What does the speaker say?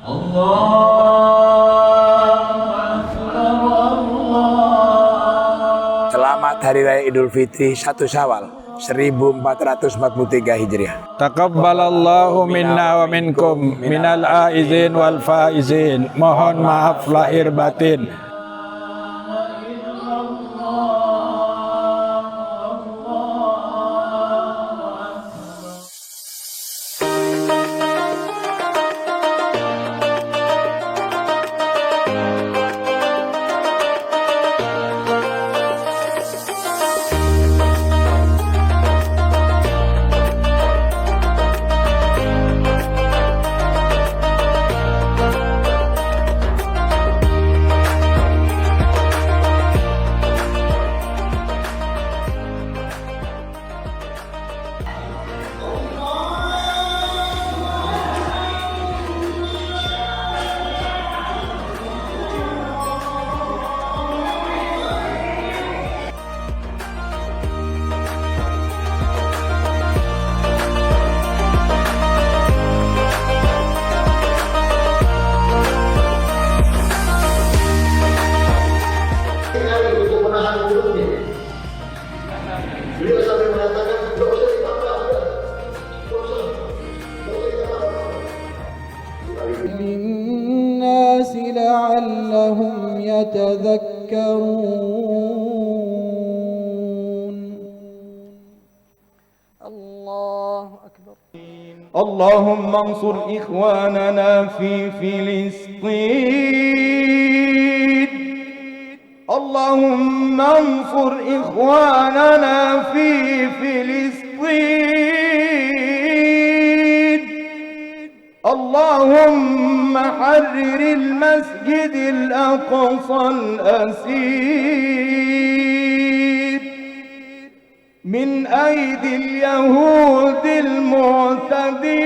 Selamat Hari Raya Idul Fitri 1 Syawal 1443 Hijriah. Taqabbalallahu minna wa minkum minal aizin wal faizin. Mohon maaf lahir batin. Untuk menahan mulutnya, beliau sampai mengatakan tidak usah ditambah, tidak usah ditambah. للناس لعلهم يتذكرون. الله أكبر. اللهم انصر إخواننا في فلسطين. اللهم انصر إخواننا في فلسطين. اللهم حرر المسجد الأقصى الأسير من أيدي اليهود المعتدين.